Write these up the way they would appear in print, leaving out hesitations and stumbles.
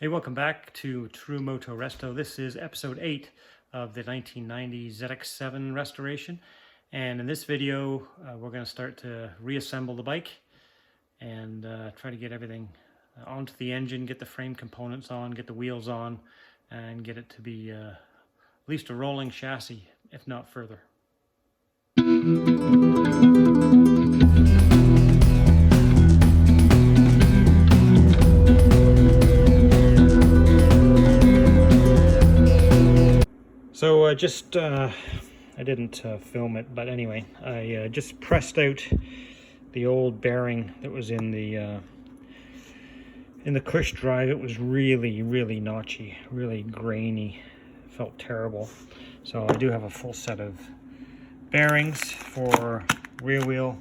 Hey, welcome back to True-Moto-Resto. This is episode 8 of the 1990 ZX7 restoration. And in this video, we're going to start to reassemble the bike and try to get everything onto the engine, get the frame components on, get the wheels on, and get it to be at least a rolling chassis, if not further. So I didn't film it, but anyway, I just pressed out the old bearing that was in the push drive. It was really notchy, really grainy, felt terrible. So I do have a full set of bearings for rear wheel,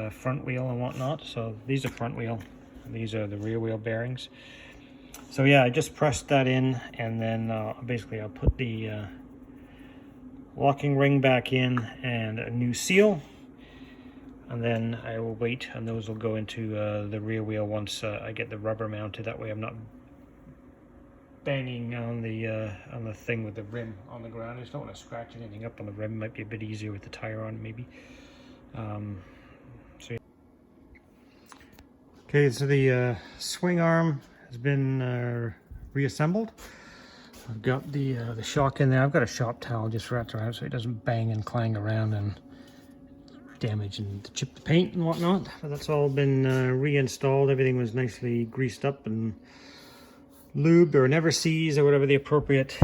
front wheel and whatnot. So these are front wheel, and these are the rear wheel bearings. So yeah, I just pressed that in, and then basically I'll put the locking ring back in and a new seal, and then I will wait, and those will go into the rear wheel once I get the rubber mounted. That way I'm not banging on the thing with the rim on the ground. I just don't want to scratch anything up on the rim. Might be a bit easier with the tire on, maybe. Okay, so the swing arm has been reassembled. I've got the shock in there. I've got a shop towel just wrapped around so it doesn't bang and clang around and damage and chip the paint and whatnot. But that's all been reinstalled. Everything was nicely greased up and lubed, or never sees, or whatever the appropriate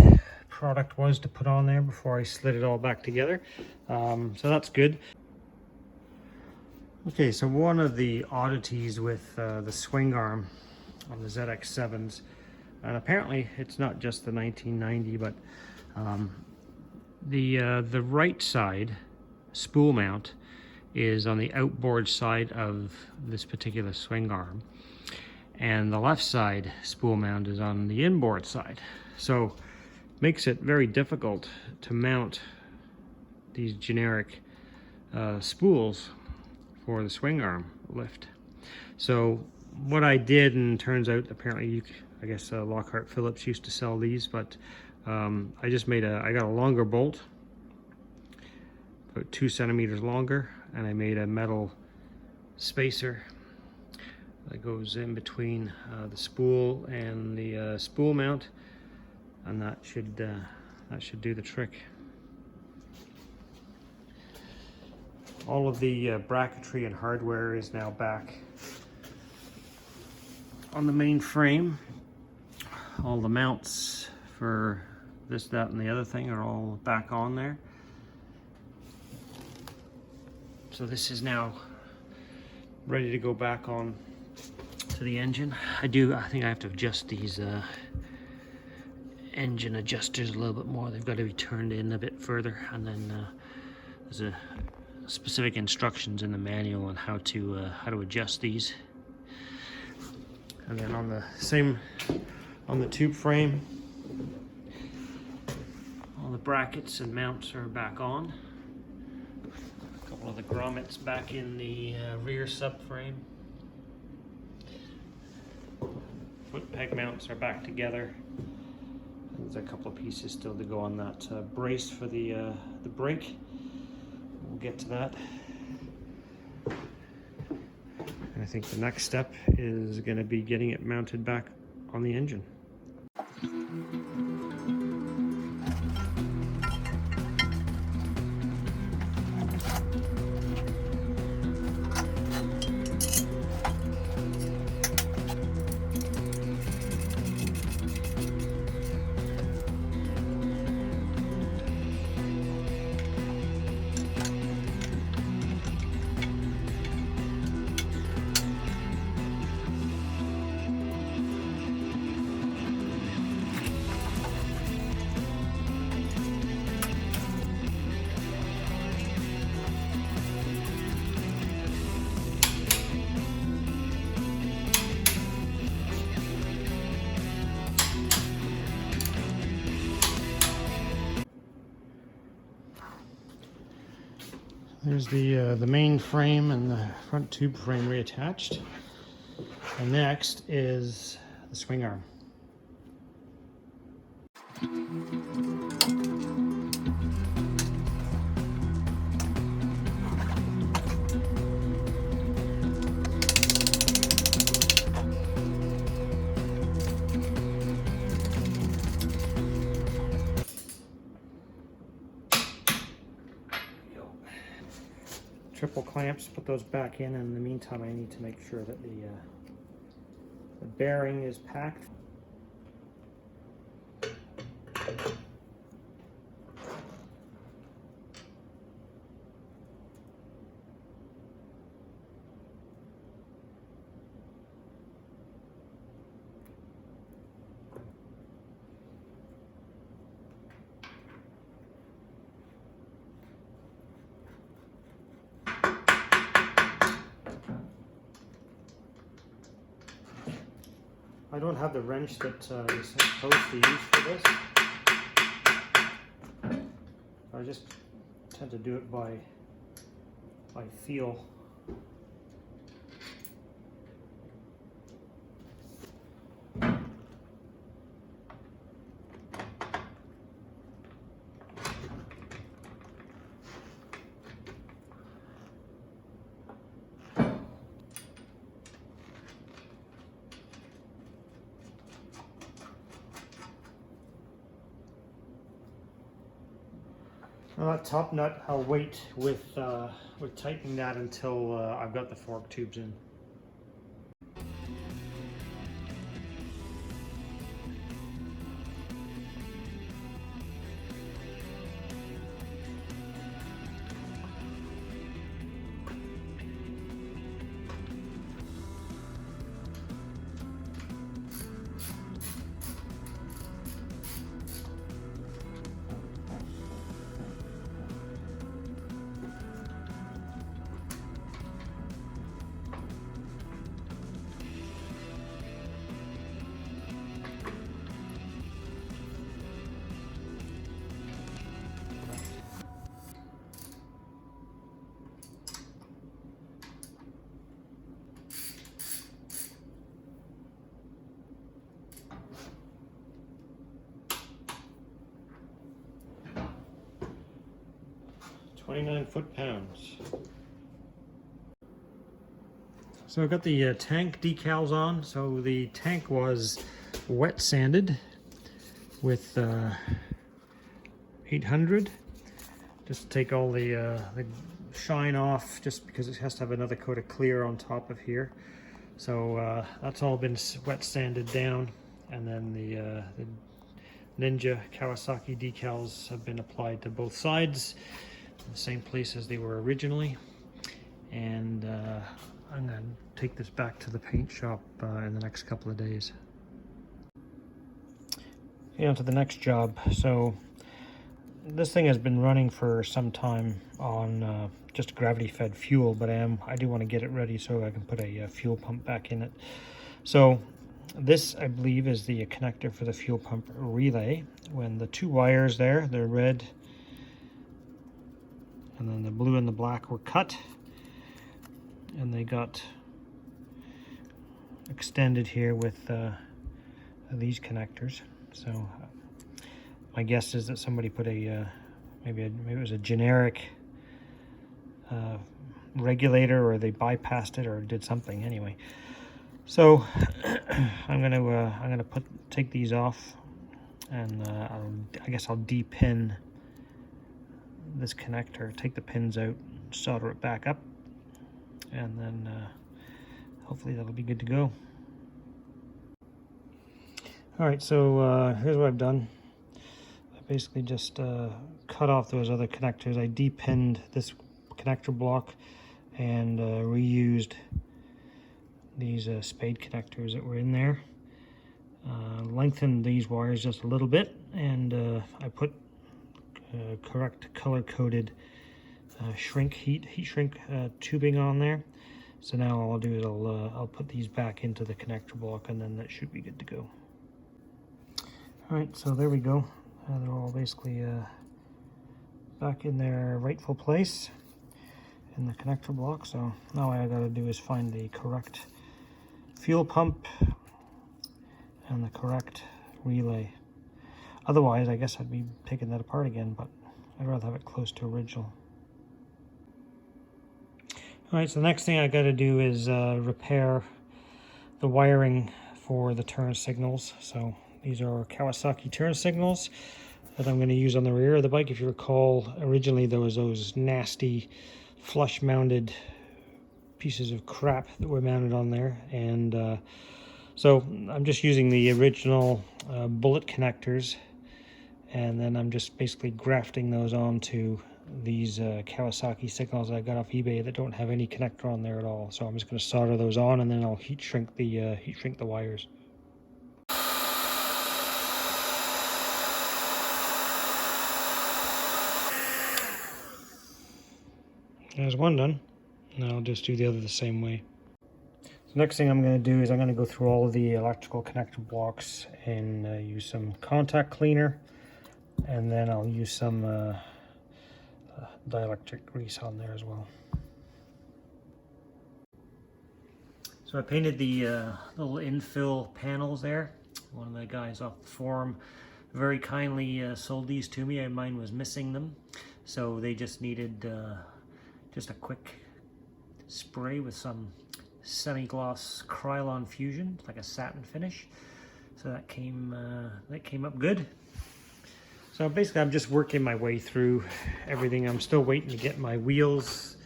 product was to put on there before I slid it all back together. So that's good. Okay, so one of the oddities with the swing arm on the ZX7s, and apparently it's not just the 1990, but the right side spool mount is on the outboard side of this particular swing arm, and the left side spool mount is on the inboard side. So it makes it very difficult to mount these generic spools for the swing arm lift. So what I did, and turns out apparently I guess Lockhart Phillips used to sell these, but I just made I got a longer bolt, about 2 centimeters longer, and I made a metal spacer that goes in between the spool and the spool mount, and that should do the trick. All of the bracketry and hardware is now back on the main frame. All the mounts for this, that, and the other thing are all back on there. So this is now ready to go back on to the engine. I think I have to adjust these engine adjusters a little bit more. They've got to be turned in a bit further, and then there's a specific instructions in the manual on how to adjust these. And then on the tube frame, all the brackets and mounts are back on. A couple of the grommets back in the rear subframe. Foot peg mounts are back together. There's a couple of pieces still to go on that brace for the brake. We'll get to that. And I think the next step is going to be getting it mounted back on the engine. There's the main frame and the front tube frame reattached. And next is the swing arm. Triple clamps, put those back in the meantime I need to make sure that the bearing is packed. I don't have the wrench that you're supposed to use for this. I just tend to do it by feel. Now that top nut, I'll wait with tightening that until I've got the fork tubes in. .29 foot-pounds. So I've got the tank decals on. So the tank was wet sanded with 800, just to take all the shine off, just because it has to have another coat of clear on top of here. So that's all been wet sanded down, and then the Ninja Kawasaki decals have been applied to both sides, the same place as they were originally. And I'm going to take this back to the paint shop in the next couple of days. Okay, on to the next job. So this thing has been running for some time on just gravity fed fuel, but I do want to get it ready so I can put a fuel pump back in it. So this, I believe, is the connector for the fuel pump relay. When the two wires there, the red and then the blue and the black, were cut, and they got extended here with these connectors. So my guess is that somebody put maybe it was a generic regulator, or they bypassed it or did something anyway. So I'm gonna take these off, and I guess I'll de-pin this connector, take the pins out, solder it back up, and then hopefully that'll be good to go. All right, so here's what I've done. I basically just cut off those other connectors. I de-pinned this connector block and reused these spade connectors that were in there. Lengthened these wires just a little bit, and I put correct color-coded heat shrink tubing on there. So now all I'll do is I'll put these back into the connector block, and then that should be good to go. All right, so there we go. They're all basically back in their rightful place in the connector block. So now all I gotta do is find the correct fuel pump and the correct relay. Otherwise, I guess I'd be taking that apart again, but I'd rather have it close to original. All right, so the next thing I got to do is repair the wiring for the turn signals. So these are Kawasaki turn signals that I'm going to use on the rear of the bike. If you recall, originally there was those nasty flush mounted pieces of crap that were mounted on there, and so I'm just using the original bullet connectors, and then I'm just basically grafting those onto these Kawasaki signals I got off eBay that don't have any connector on there at all. So I'm just going to solder those on, and then I'll heat shrink the wires. There's one done. Now I'll just do the other the same way. So next thing I'm going to do is I'm going to go through all of the electrical connector blocks and use some contact cleaner, and then I'll use some dielectric grease on there as well. So I painted the little infill panels there. One of the guys off the forum very kindly sold these to me. Mine was missing them, so they just needed just a quick spray with some semi-gloss Krylon Fusion, like a satin finish. So that came up good. So basically I'm just working my way through everything. I'm still waiting to get my wheels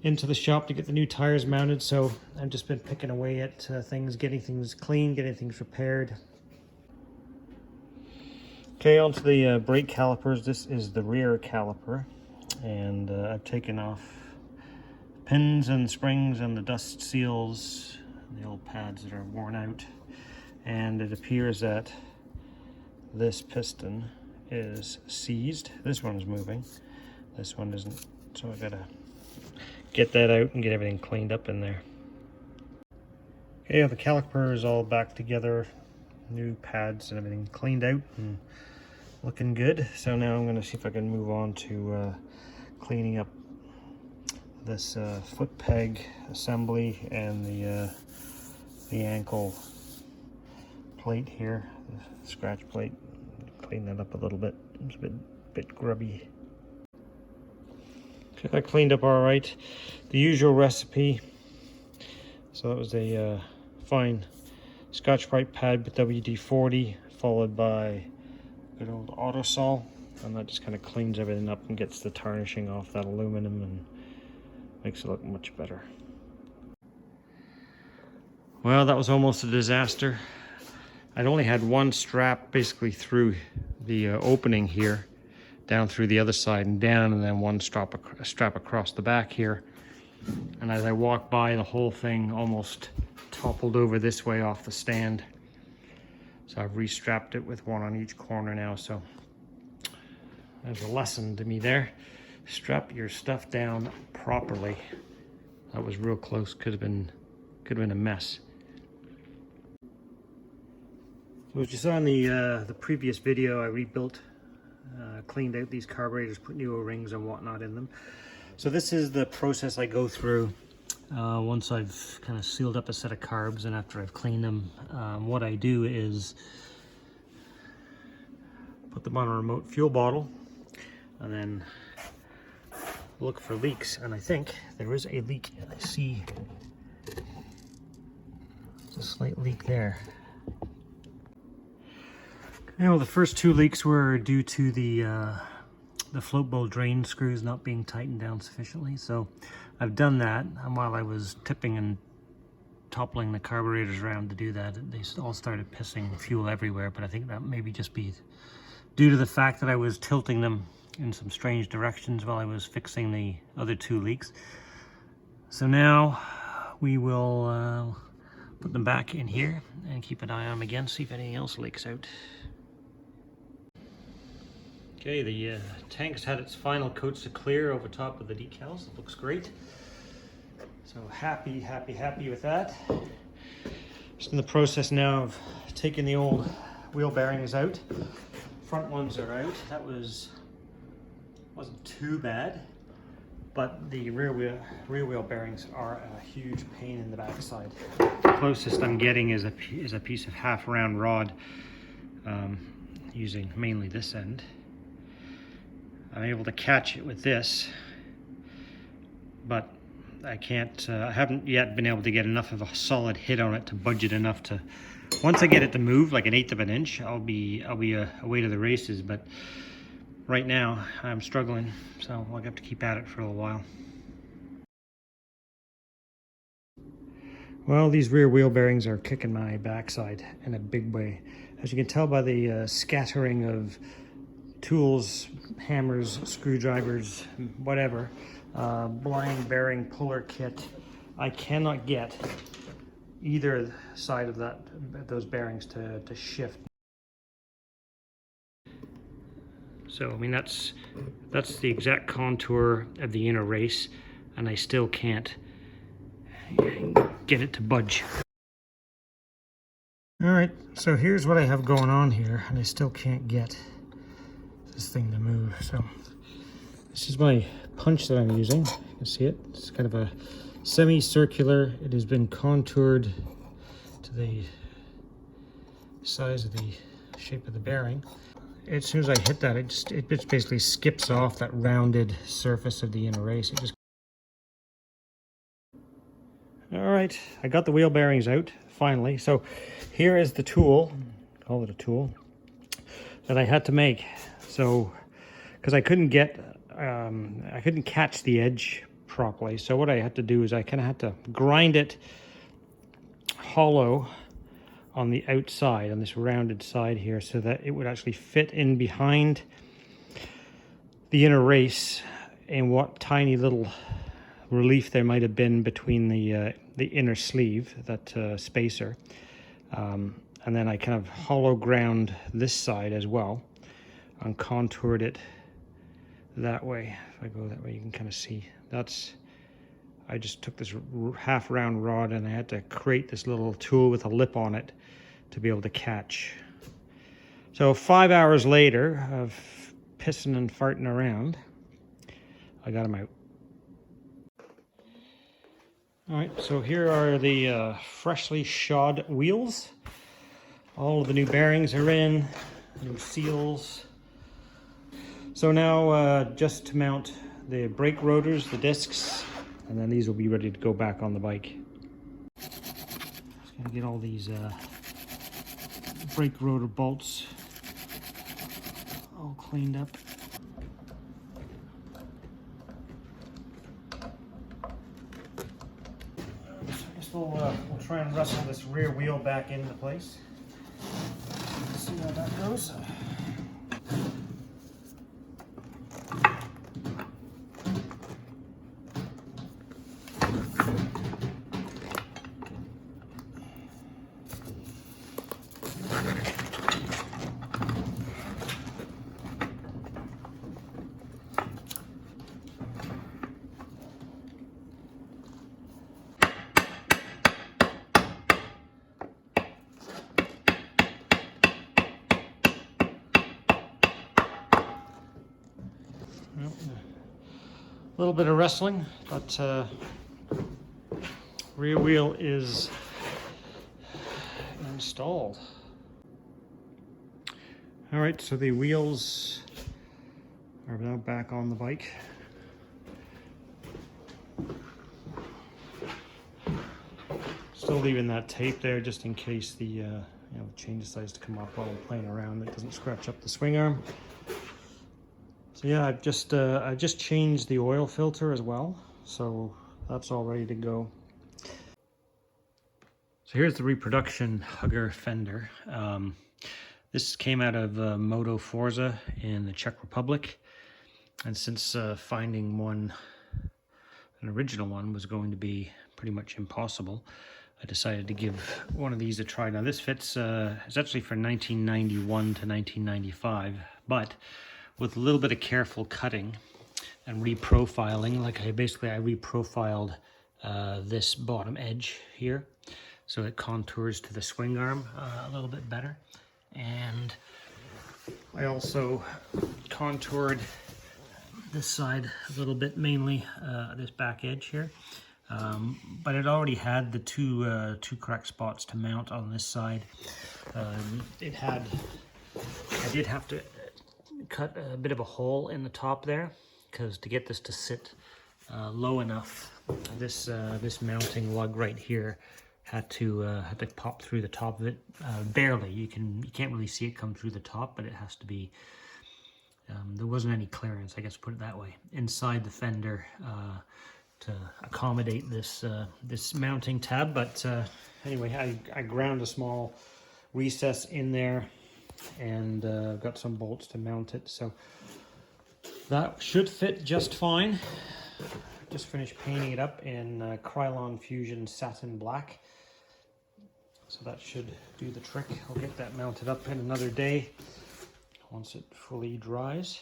into the shop to get the new tires mounted. So I've just been picking away at things, getting things clean, getting things repaired. Okay, onto the brake calipers. This is the rear caliper, and I've taken off pins and springs and the dust seals, the old pads that are worn out, and it appears that this piston is seized. This one's moving, this one isn't, so I gotta get that out and get everything cleaned up in there. Okay, the caliper is all back together, new pads and everything cleaned out and looking good. So now I'm going to see if I can move on to cleaning up this foot peg assembly and the ankle plate here, the scratch plate. Clean that up a little bit. It's a bit grubby. Okay, I cleaned up all right. The usual recipe. So that was a fine Scotch-Brite pad with WD-40, followed by good old Autosol, and that just kind of cleans everything up and gets the tarnishing off that aluminum and makes it look much better. Well, that was almost a disaster. I'd only had one strap basically through the opening here, down through the other side and down, and then one strap across the back here. And as I walked by, the whole thing almost toppled over this way off the stand. So I've restrapped it with one on each corner now. So there's a lesson to me there. Strap your stuff down properly. That was real close. Could have been a mess. So as you saw in the previous video, I rebuilt, cleaned out these carburetors, put new O-rings and whatnot in them. So this is the process I go through once I've kind of sealed up a set of carbs, and after I've cleaned them. What I do is put them on a remote fuel bottle and then look for leaks, and I think there is a leak. I see there's a slight leak there. Okay, well, the first two leaks were due to the float bowl drain screws not being tightened down sufficiently. So I've done that, and while I was tipping and toppling the carburetors around to do that, they all started pissing fuel everywhere. But I think that maybe just be due to the fact that I was tilting them in some strange directions while I was fixing the other two leaks. So now we will put them back in here and keep an eye on them again, see if anything else leaks out. Okay, the tank's had its final coats of clear over top of the decals. It looks great. So happy with that. Just in the process now of taking the old wheel bearings out. Front ones are out. That wasn't too bad, but the rear wheel bearings are a huge pain in the backside. The closest I'm getting is a piece of half round rod. using mainly this end. I'm able to catch it with this, but I can't, I haven't yet been able to get enough of a solid hit on it to budge it enough to, once I get it to move like 1/8 of an inch, I'll be away to the races. But right now I'm struggling, so I'll have to keep at it for a little while. Well, these rear wheel bearings are kicking my backside in a big way. As you can tell by the scattering of tools, hammers, screwdrivers, whatever, blind bearing puller kit, I cannot get either side of those bearings to shift. So I mean that's the exact contour of the inner race, and I still can't get it to budge. All right, so here's what I have going on here, and I still can't get this thing to move. So this is my punch that I'm using. You can see it. It's kind of a semicircular. It has been contoured to the size of the shape of the bearing. As soon as I hit that, it just basically skips off that rounded surface of the inner race. It just... All right, I got the wheel bearings out finally. So here is the tool, call it a tool, that I had to make. So because I couldn't catch the edge properly, so what I had to do is I kind of had to grind it hollow on the outside, on this rounded side here, so that it would actually fit in behind the inner race, and what tiny little relief there might have been between the inner sleeve, that spacer, and then I kind of hollow ground this side as well and contoured it that way. If I go that way, you can kind of see I just took this half round rod and I had to create this little tool with a lip on it to be able to catch. So 5 hours later of pissing and farting around, I got them out. All right, so here are the freshly shod wheels. All of the new bearings are in, new seals. So now just to mount the brake rotors, the discs, and then these will be ready to go back on the bike. Just gonna get all these brake rotor bolts all cleaned up. We'll try and wrestle this rear wheel back into place. Let's see how that goes. A little bit of wrestling, but rear wheel is installed. All right, so the wheels are now back on the bike. Still leaving that tape there just in case the chain decides to come off while I'm playing around. It doesn't scratch up the swing arm. So yeah, I've just changed the oil filter as well, so that's all ready to go. So here's the reproduction hugger fender. This came out of Moto Forza in the Czech Republic, and since finding an original one was going to be pretty much impossible, I decided to give one of these a try. Now this fits, it's actually for 1991 to 1995, but with a little bit of careful cutting and reprofiling, like I reprofiled this bottom edge here, so it contours to the swing arm a little bit better. And I also contoured this side a little bit, mainly this back edge here. But it already had the two correct spots to mount on this side. It had I did have to cut a bit of a hole in the top there, because to get this to sit low enough, this mounting lug right here had to pop through the top of it, barely. You can't really see it come through the top, but it has to be. There wasn't any clearance, I guess, put it that way, inside the fender to accommodate this this mounting tab. But anyway, I ground a small recess in there, and got some bolts to mount it, so that should fit just fine. Just finished painting it up in Krylon Fusion Satin Black, so that should do the trick. I'll get that mounted up in another day once it fully dries.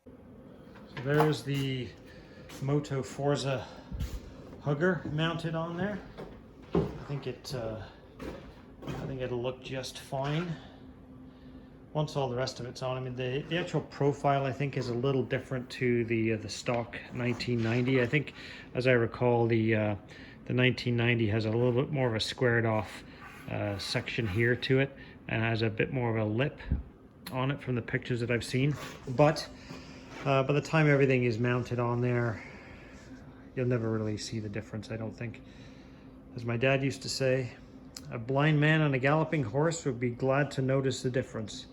So there's the Moto Forza hugger mounted on there. I think it'll look just fine once all the rest of it's on. I mean, the actual profile, I think, is a little different to the stock 1990. I think, as I recall, the 1990 has a little bit more of a squared off section here to it, and has a bit more of a lip on it from the pictures that I've seen. But by the time everything is mounted on there, you'll never really see the difference, I don't think. As my dad used to say, a blind man on a galloping horse would be glad to notice the difference.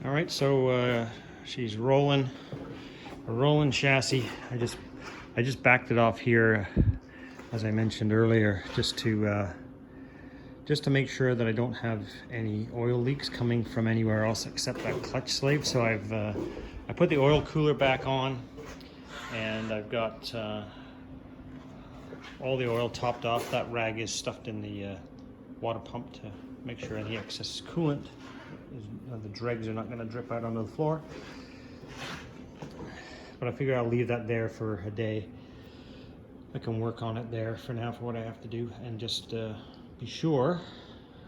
All right, so she's rolling, a rolling chassis. I just backed it off here, as I mentioned earlier, just to make sure that I don't have any oil leaks coming from anywhere else except that clutch slave. So I put the oil cooler back on, and I've got all the oil topped off. That rag is stuffed in the water pump to make sure any excess coolant, the dregs are not going to drip out onto the floor. But I figure I'll leave that there for a day. I can work on it there for now for what I have to do, and just be sure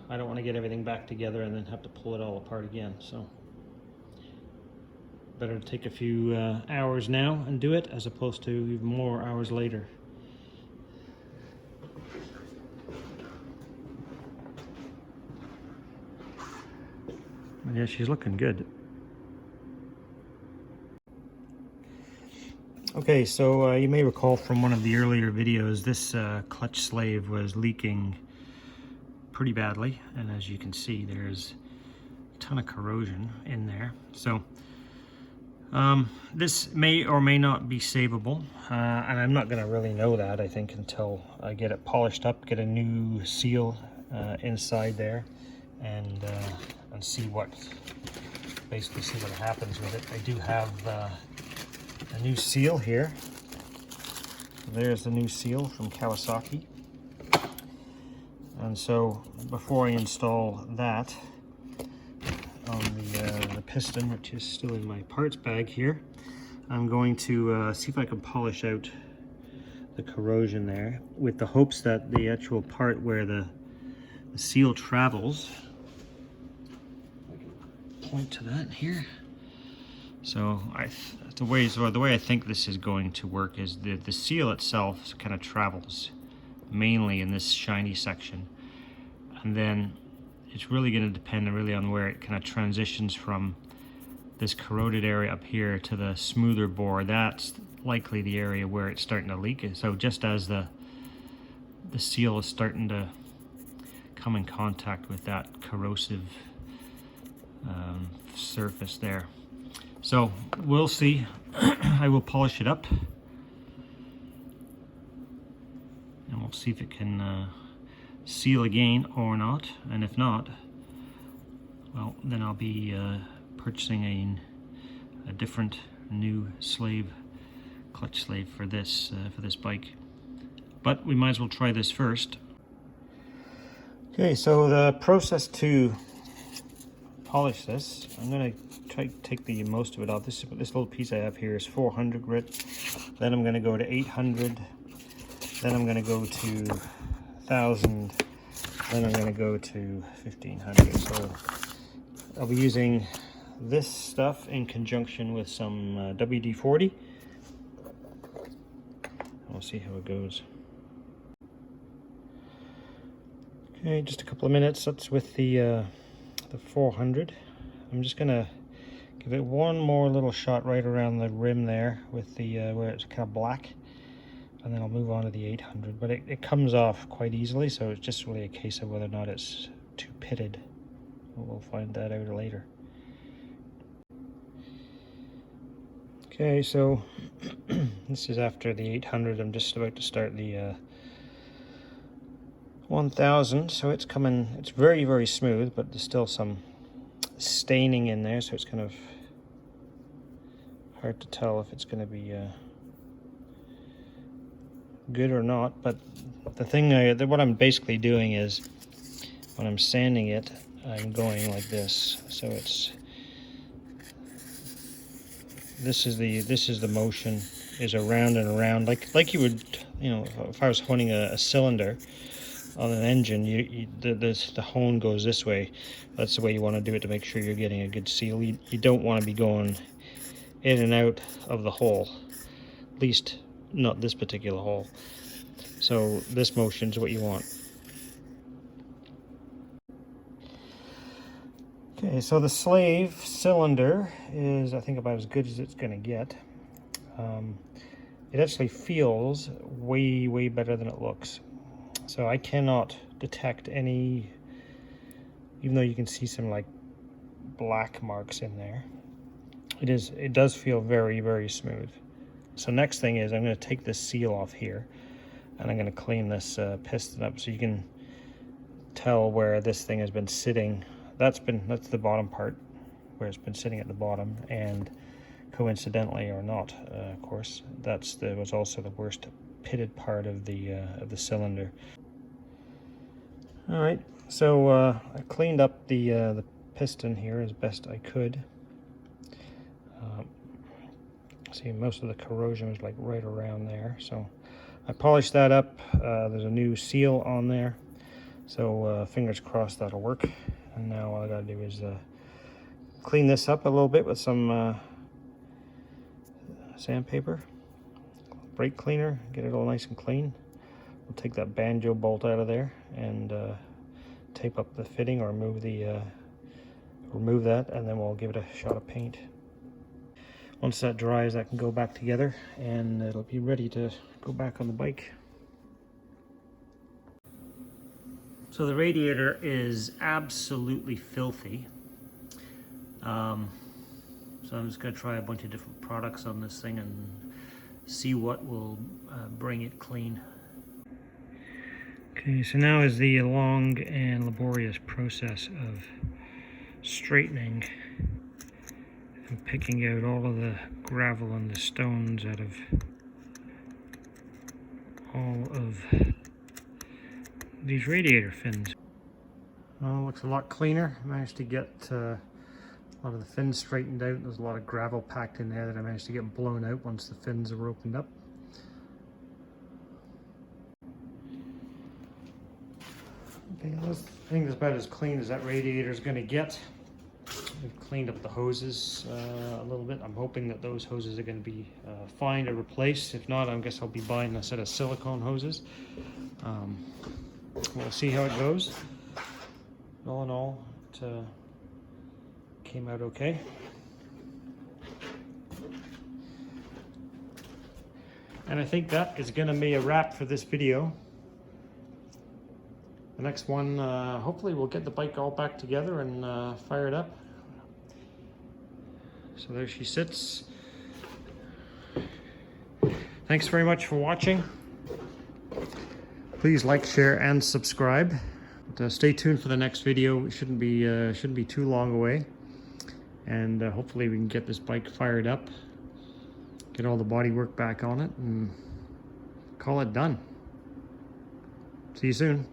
I don't want to get everything back together and then have to pull it all apart again. So better to take a few hours now and do it, as opposed to even more hours later. Yeah, she's looking good. Okay, so you may recall from one of the earlier videos, this clutch slave was leaking pretty badly, and as you can see, there's a ton of corrosion in there. So this may or may not be savable, and I'm not going to really know that, I think, until I get it polished up, get a new seal inside there, and see what happens with it. I do have a new seal here. There's the new seal from Kawasaki. And so before I install that on the piston, which is still in my parts bag here, I'm going to see if I can polish out the corrosion there, with the hopes that the actual part where the seal travels, point to that here. So the way I think this is going to work is the seal itself kind of travels mainly in this shiny section, and then it's really going to depend really on where it kind of transitions from this corroded area up here to the smoother bore. That's likely the area where it's starting to leak. So just as the seal is starting to come in contact with that corrosive surface there. So we'll see. I will polish it up We'll see if it can seal again or not, and if not, well, then I'll be purchasing a different new clutch slave for this bike. But we might as well try this first. Okay, so the process to polish this, I'm going to try to take the most of it off. This little piece I have here is 400 grit. Then I'm going to go to 800. Then I'm going to go to 1000. Then I'm going to go to 1500. So I'll be using this stuff in conjunction with some WD-40. We'll see how it goes. Okay, just a couple of minutes. That's with the 400. I'm just gonna give it one more little shot right around the rim there with the where it's kind of black, and then I'll move on to the 800. But it comes off quite easily, so it's just really a case of whether or not it's too pitted. We'll find that out later. Okay, so this is after the 800. I'm just about to start the 1000. So it's coming, it's very, very smooth, but there's still some staining in there, so it's kind of hard to tell if it's going to be good or not. But the thing, what I'm basically doing is when I'm sanding it, I'm going like this. So it's this is the motion, is around and around, like you would, you know, if I was honing a cylinder on an engine, the hone goes this way. That's the way you want to do it to make sure you're getting a good seal. You don't want to be going in and out of the hole, at least not this particular hole. So this motion is what you want. Okay, so the slave cylinder is, I think, about as good as it's going to get. It actually feels way, way better than it looks. So I cannot detect any, even though you can see some like black marks in there, it does feel very, very smooth. So next thing is I'm going to take this seal off here, and I'm going to clean this piston up so you can tell where this thing has been sitting. That's the bottom part, where it's been sitting at the bottom, and coincidentally or not, of course, was also the worst pitted part of the cylinder. All right, so I cleaned up the piston here as best I could. See, most of the corrosion was like right around there, so I polished that up. There's a new seal on there, so fingers crossed that'll work. And now all I gotta do is clean this up a little bit with some sandpaper, brake cleaner, get it all nice and clean. We'll take that banjo bolt out of there and tape up the fitting, or remove that, and then we'll give it a shot of paint. Once that dries, that can go back together and it'll be ready to go back on the bike. So the radiator is absolutely filthy. So I'm just going to try a bunch of different products on this thing and see what will bring it clean. Okay, so now is the long and laborious process of straightening and picking out all of the gravel and the stones out of all of these radiator fins. Well, it looks a lot cleaner. I managed to get a lot of the fins straightened out. There's a lot of gravel packed in there that I managed to get blown out once the fins were opened up. Okay, I think that's about as clean as that radiator is going to get. We've cleaned up the hoses a little bit. I'm hoping that those hoses are going to be fine to replace. If not, I guess I'll be buying a set of silicone hoses. We'll see how it goes. All in all, it came out okay. And I think that is going to be a wrap for this video. The next one, hopefully we'll get the bike all back together and fire it up. So there she sits. Thanks very much for watching. Please like, share, and subscribe. But, stay tuned for the next video. It shouldn't be too long away. And hopefully we can get this bike fired up, get all the body work back on it, and call it done. See you soon.